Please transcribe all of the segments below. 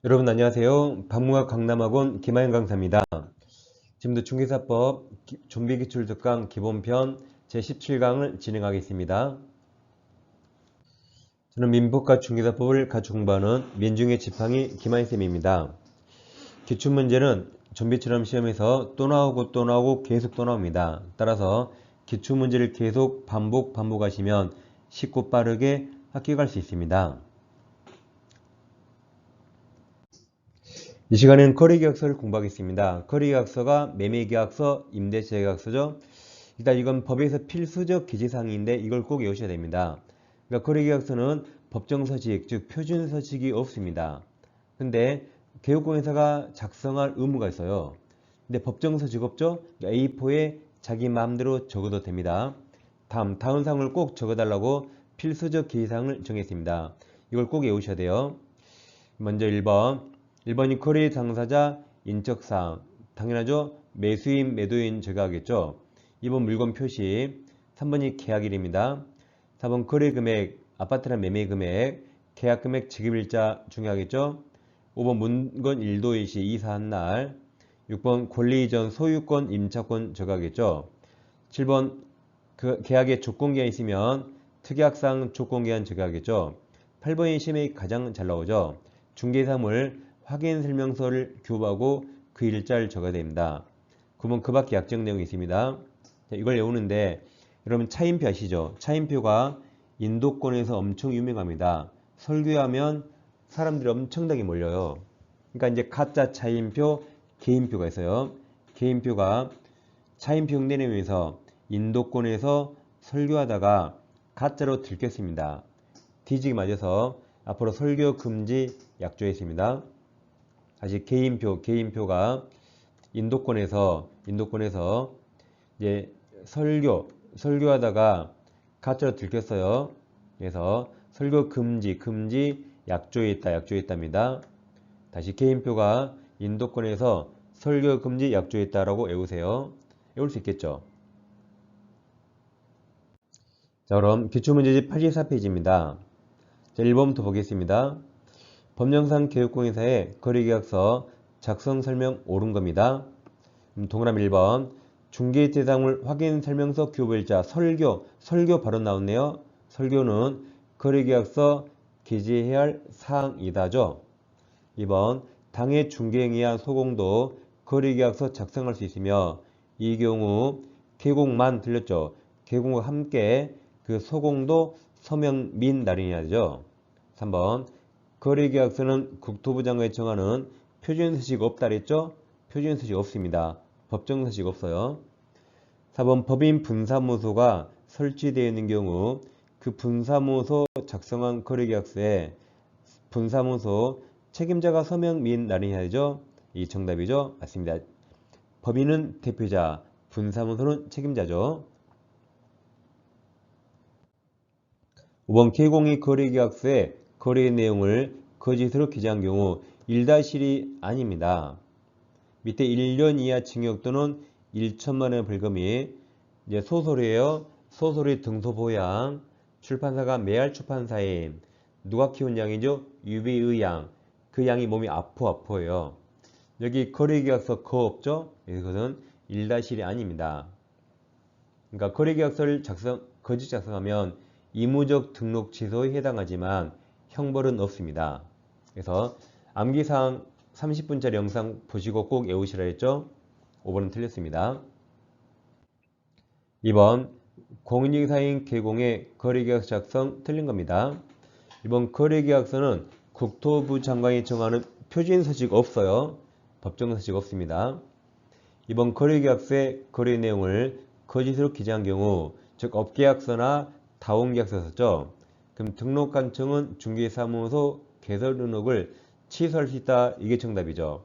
여러분 안녕하세요. 박무학 강남학원 김하영 강사입니다. 지금도 중개사법 좀비기출 특강 기본편 제17강을 진행하겠습니다. 저는 민법과 중개사법을 같이 공부하는 민중의 지팡이 김하영쌤입니다. 기출문제는 좀비처럼 시험에서 또 나오고 계속 또 나옵니다. 따라서 기출문제를 계속 반복하시면 쉽고 빠르게 합격할 수 있습니다. 이 시간에는 거래계약서를 공부하겠습니다. 거래계약서가 매매계약서, 임대차계약서죠. 일단 이건 법에서 필수적 기재사항인데 이걸 꼭 외우셔야 됩니다. 그러니까 거래계약서는 법정서식, 즉 표준서식이 없습니다. 근데 개업공인사가 작성할 의무가 있어요. 근데 법정서식 없죠? A4에 자기 마음대로 적어도 됩니다. 다음 사항을 꼭 적어달라고 필수적 기재사항을 정했습니다. 이걸 꼭 외우셔야 돼요. 먼저 1번이 거래 당사자 인적사항. 당연하죠. 매수인, 매도인 적용하겠죠. 2번 물건 표시. 3번이 계약일입니다. 4번 거래금액, 아파트나 매매금액, 계약금액 지급일자 중요하겠죠. 5번 문건 일도일시 이사한 날. 6번 권리이전 소유권, 임차권 적용하겠죠. 7번 계약에 조건기한이 있으면 특약상 조건기한 적용하겠죠. 8번이 시험에 가장 잘 나오죠. 중개사물 확인설명서를 교부하고 그 일자를 적어야 됩니다. 9번 그 밖에 약정 내용이 있습니다. 이걸 외우는데 여러분 차인표 아시죠? 차인표가 인도권에서 엄청 유명합니다. 설교하면 사람들이 엄청나게 몰려요. 그러니까 이제 가짜 차인표, 개인표가 있어요. 개인표가 차인표 흉내 내면서 인도권에서 설교하다가 가짜로 들켰습니다. 뒤지기 맞아서 앞으로 설교 금지 약조했습니다. 다시 개인표가 인도권에서 이제 설교하다가 가짜로 들켰어요. 그래서 설교 금지 약조했답니다. 다시 개인표가 인도권에서 설교 금지 약조했다라고 외우세요. 외울 수 있겠죠? 자, 그럼 기출문제집 84페이지입니다. 자, 1번부터 보겠습니다. 법령상 개업공인사의 거래계약서 작성설명 옳은 겁니다. 동그라미 1번 중개대상물 확인설명서 교부일자 설교 바로 나왔네요. 설교는 거래계약서 기재해야 할 사항이다죠. 2번 당해 중개행위한 소공도 거래계약서 작성할 수 있으며 이 경우 계곡만 들렸죠. 계곡과 함께 그 소공도 서명 민 날인이죠. 3번 거래계약서는 국토부 장관이 정하는 표준서식 없다 그랬죠? 표준서식 없습니다. 법정서식 없어요. 4번 법인 분사무소가 설치되어 있는 경우 그 분사무소 작성한 거래계약서에 분사무소 책임자가 서명 민 날인해야죠. 이 정답이죠? 맞습니다. 법인은 대표자, 분사무소는 책임자죠. 5번 개공이 거래계약서에 거래 내용을 거짓으로 기재한 경우 1-1이 아닙니다. 밑에 1년 이하 징역 또는 1천만 원 벌금이 이제 소설이에요. 소설의 등소보양, 출판사가 매할 출판사인 누가 키운 양이죠? 유비의 양. 그 양이 몸이 아프예요. 여기 거래계약서 거 없죠? 이것은 1-1이 아닙니다. 그러니까 거래계약서를 거짓 작성하면 의무적 등록 취소에 해당하지만 형벌은 없습니다. 그래서 암기사항 30분짜리 영상 보시고 꼭 외우시라 했죠? 5번은 틀렸습니다. 2번 공인중개사인 개공의 거래계약서 작성 틀린 겁니다. 이번 거래계약서는 국토부 장관이 정하는 표준서식 없어요. 법정서식 없습니다. 이번 거래계약서의 거래 내용을 거짓으로 기재한 경우 즉 업계약서나 다운계약서 썼죠. 그럼 등록관청은 중개사무소 개설 등록을 취소할 수 있다. 이게 정답이죠.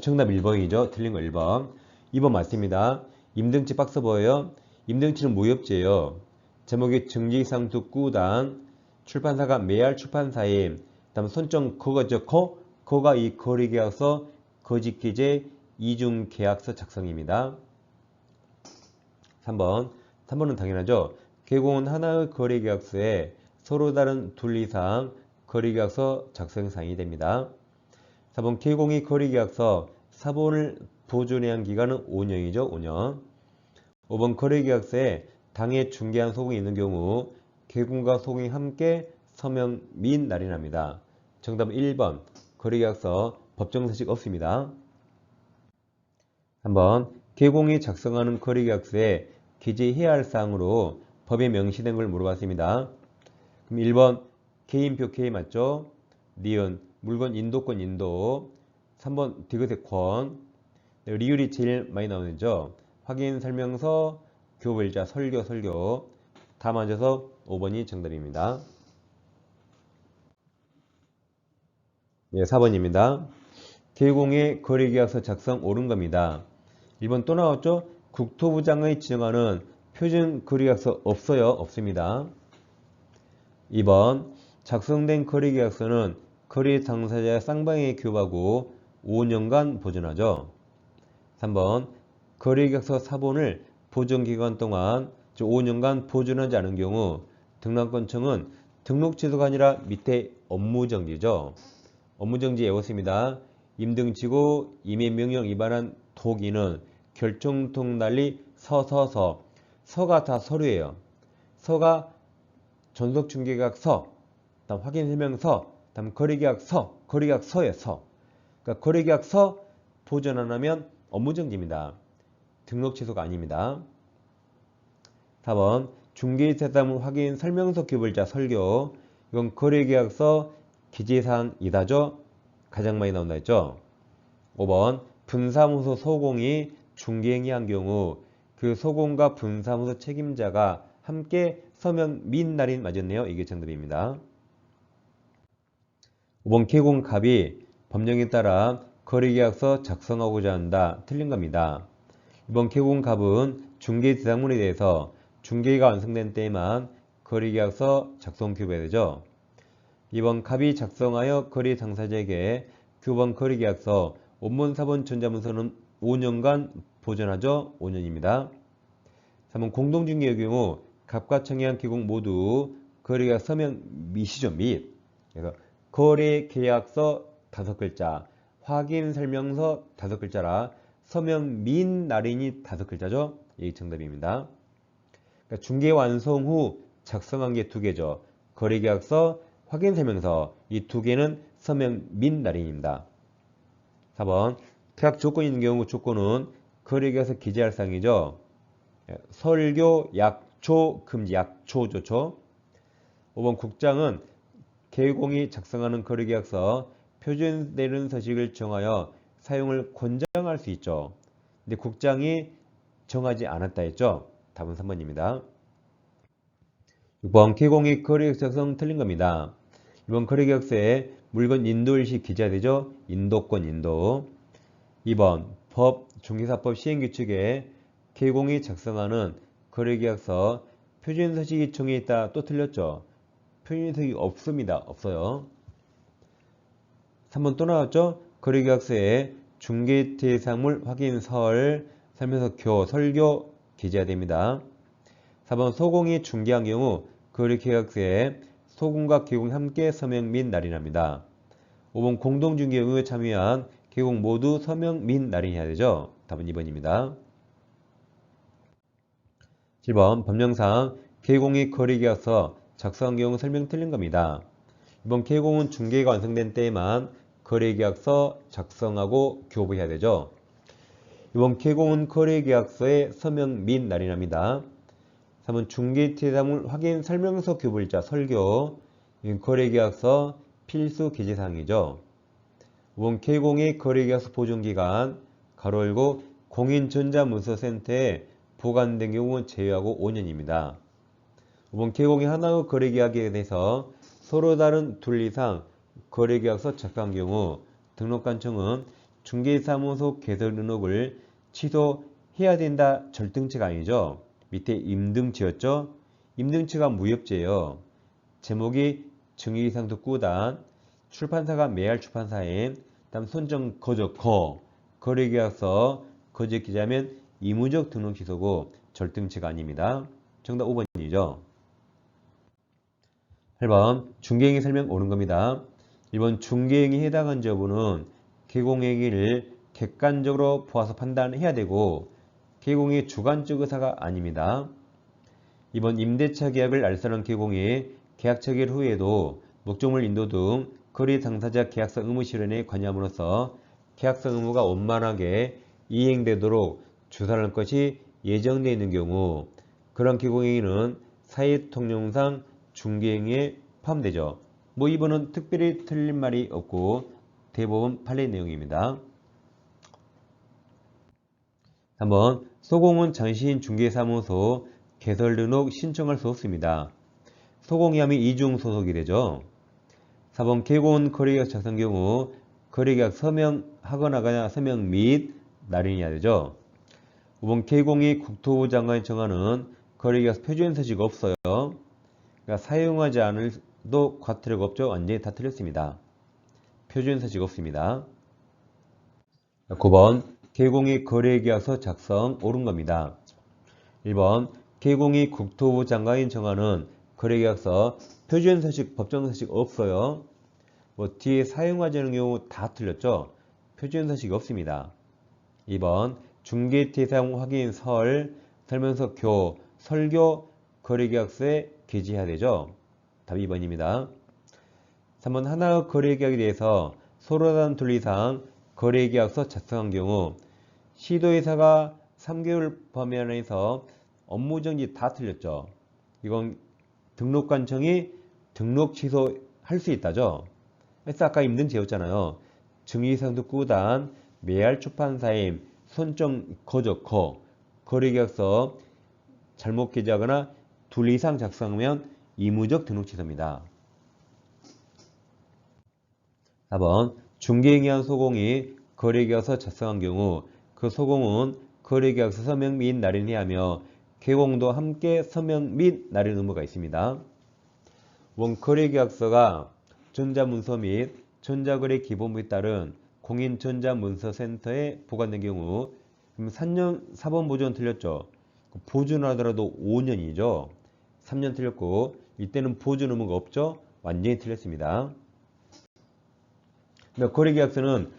정답 1번이죠. 틀린 거 1번. 2번 맞습니다. 임등치 박스 보여요? 임등치는 무협지예요. 제목이 증지상투구단 출판사가 매할 출판사임 다음 선정 거가죠. 거가 이 거래계약서 거짓기재 이중계약서 작성입니다. 3번은 당연하죠. 개공은 하나의 거래계약서에 서로 다른 둘 이상 거래계약서 작성사항이 됩니다. 4번 K공이 거래계약서 사본을 보존해야 한 기간은 5년이죠. 5년. 5번 거래계약서에 당해 중개한 소공이 있는 경우 K공과 소공이 함께 서명 및 날인합니다. 정답은 1번 거래계약서 법정사실 없습니다. 한번 K공이 작성하는 거래계약서에 기재해야 할 사항으로 법에 명시된 걸 물어봤습니다. 그럼 1번 K인표 K 맞죠? 니은 물건 인도권 인도. 3번 디귿의 권. 리을이 제일 많이 나오는죠. 확인 설명서 교부일자 설교. 다 맞아서 5번이 정답입니다. 예, 4번입니다. K공의 거래계약서 작성 옳은 겁니다. 1번 또 나왔죠? 국토부 장관이 지정하는 표준 거래계약서 없어요. 없습니다. 2번 작성된 거래계약서는 거래 당사자의 쌍방에게 교부하고 5년간 보존하죠. 3번 거래계약서 사본을 보존기간 동안 5년간 보존하지 않은 경우 등록관청은 등록 취소가 아니라 밑에 업무정지죠. 업무정지 외웠습니다. 임등치고 임의명령 위반한 도기는 결정통 달리 서가 다 서류예요. 서가 전속중개계약서, 다음 확인설명서, 다음 거래계약서의 서. 그러니까 거래계약서 보존 안 하면 업무정지입니다. 등록 취소가 아닙니다. 4번 중개이사담 확인 설명서 교부일자 설교. 이건 거래계약서 기재사항이다죠. 가장 많이 나온다 했죠. 5번 분사무소 소공이 중개행위한 경우 그 소공과 분사무소 책임자가 함께 서명 및 날인 맞았네요. 이게 정답입니다. 5번 K공갑이 법령에 따라 거래계약서 작성하고자 한다. 틀린 겁니다. 이번 K공갑은 중개대상물에 대해서 중개가 완성된 때에만 거래계약서 작성 교부해야 되죠. 이번 갑이 작성하여 거래 당사자에게 교부한 거래계약서 원본 사본 전자문서는 5년간 보존하죠. 5년입니다. 3번 공동중개의 경우 갑과 청약한 K공 모두 거래계약 서명 및이죠. 및. 그래서 거래계약서 5글자, 확인설명서 5글자라 서명 및 날인이 5글자죠. 이 정답입니다. 그러니까 중개 완성 후 작성한 게 2개죠. 거래계약서, 확인설명서 이 2개는 서명 및 날인입니다. 4번 계약 조건이 있는 경우 조건은 거래계약서 기재할 사항이죠. 설교, 약초, 금지, 약초, 조초. 5번 국장은 K공이 작성하는 거래계약서 표준되는 서식을 정하여 사용을 권장할 수 있죠. 근데 국장이 정하지 않았다 했죠. 답은 3번입니다. 6번 K공이 거래계약서 작성 틀린 겁니다. 이번 거래계약서에 물건 인도일시 기재되죠. 인도권 인도. 2번 법 중개사법 시행규칙에 K공이 작성하는 거래계약서 표준서식이 정해 있다. 또 틀렸죠. 표준서식이 없습니다. 없어요. 3번 또 나왔죠. 거래계약서에 중개대상물 확인 설명서 설교 기재해야 됩니다. 4번 소공이 중개한 경우 거래계약서에 소공과 K공이 함께 서명 및 날인합니다. 5번 공동중개 의무에 참여한 K공 모두 서명 및 날인해야 되죠. 답은 2번입니다. 7번 법령상 K공이 거래계약서 작성한 경우 설명 틀린 겁니다. 이번 K공은 중개가 완성된 때에만 거래계약서 작성하고 교부해야 되죠. 이번 K공은 거래계약서에 서명 및 날인합니다. 3번 중개대상물 확인 설명서 교부일자 설교. 이건 거래계약서 필수 기재사항이죠. 5번 K공의 거래계약서 보존기간 가로 열고 공인전자문서센터에 보관된 경우는 제외하고 5년입니다. 5번 K공이 하나의 거래계약에 대해서 서로 다른 둘 이상 거래계약서 작성한 경우 등록관청은 중개사무소 개설 등록을 취소해야 된다. 절등치가 아니죠. 밑에 임등치였죠. 임등치가 무협지예요. 제목이 증의상도 꾸단, 출판사가 매할 출판사인, 다음 손정 거저 거래계약서 거저 기재하면 의무적 등록 취소고 절등치가 아닙니다. 정답 5번이죠. 8번 중개행위 설명 옳은 겁니다. 1번 중개행위 해당한지 여부는 개공행위를 객관적으로 보아서 판단해야 되고 개공의 주관적 의사가 아닙니다. 이번 임대차 계약을 알선한 개공이 계약 체결 후에도 목적물 인도 등 거래 당사자 계약서 의무 실현에 관여함으로써 계약서 의무가 원만하게 이행되도록 주사할 것이 예정되어 있는 경우 그런 개공행위는 사회통념상 중개행위에 포함되죠. 이번은 특별히 틀린 말이 없고 대법원 판례 내용입니다. 한번 소공은 장시인 중개사무소 개설 등록 신청할 수 없습니다. 소공이 하면 이중 소속이 되죠. 4번 개공 거래계약 작성 경우 거래계약 서명하거나 서명 및 날인해야 되죠. 5번 개공이 국토부 장관이 정하는 거래계약 표준 서식 없어요. 그러니까 사용하지 않을도 과태료가 없죠. 완전히 다 틀렸습니다. 표준 서식 없습니다. 9번 개공이 거래계약서 작성 옳은 겁니다. 1번 개공이 국토부 장관이 정하는 거래계약서 표준 서식, 법정 서식 없어요. 뒤에 사용하지 않은 경우 다 틀렸죠. 표준 서식이 없습니다. 2번 중개 대상 확인 설명서 설교 거래계약서에 게재해야 되죠. 답 2번입니다. 3번 하나의 거래계약에 대해서 서로 다른 둘 이상 거래계약서 작성한 경우 시도회사가 3개월 범위 안에서 업무정지 다 틀렸죠. 이건 등록관청이 등록 취소할 수 있다죠. 그래서 아까 임등 제였잖아요. 증의상도 꾸단, 매할 출판사임, 손정 거적거, 거래계약서 잘못 게재하거나 둘 이상 작성하면 의무적 등록 취소입니다. 4번 중개행위한 소공이 거래계약서 작성한 경우 그 소공은 거래계약서 서명 및 날인해야 하며 개공도 함께 서명 및 날인 의무가 있습니다. 원 거래계약서가 전자문서 및 전자거래 기본부에 따른 공인전자문서센터에 보관된 경우 그럼 4번 보존 틀렸죠. 보존하더라도 5년이죠. 3년 틀렸고 이때는 보존 의무가 없죠. 완전히 틀렸습니다. 거래계약서는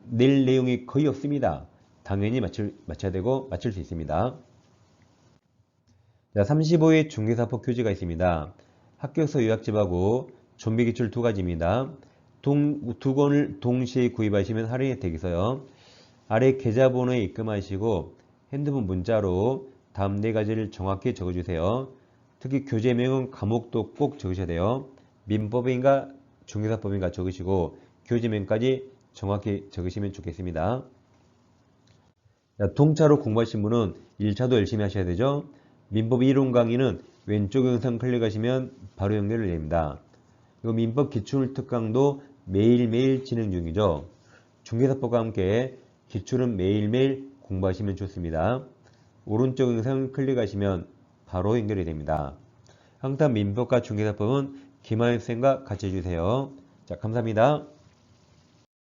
낼 내용이 거의 없습니다. 당연히 맞춰야 되고 맞출 수 있습니다. 35회 중개사법 교재가 있습니다. 합격서 요약집하고 좀비기출 2가지입니다. 두 권을 동시에 구입하시면 할인 혜택이 있어요. 아래 계좌번호에 입금하시고 핸드폰 문자로 다음 4가지를 정확히 적어주세요. 특히 교재명은 과목도 꼭 적으셔야 돼요. 민법인가 중개사법인가 적으시고 교재명까지 정확히 적으시면 좋겠습니다. 통짜로 공부하신 분은 1차도 열심히 하셔야 되죠. 민법 이론 강의는 왼쪽 영상 클릭하시면 바로 연결이 됩니다. 민법 기출 특강도 매일매일 진행 중이죠. 중개사법과 함께 기출은 매일매일 공부하시면 좋습니다. 오른쪽 영상 클릭하시면 바로 연결이 됩니다. 항상 민법과 중개사법은 김하연 쌤과 같이 해주세요. 자, 감사합니다.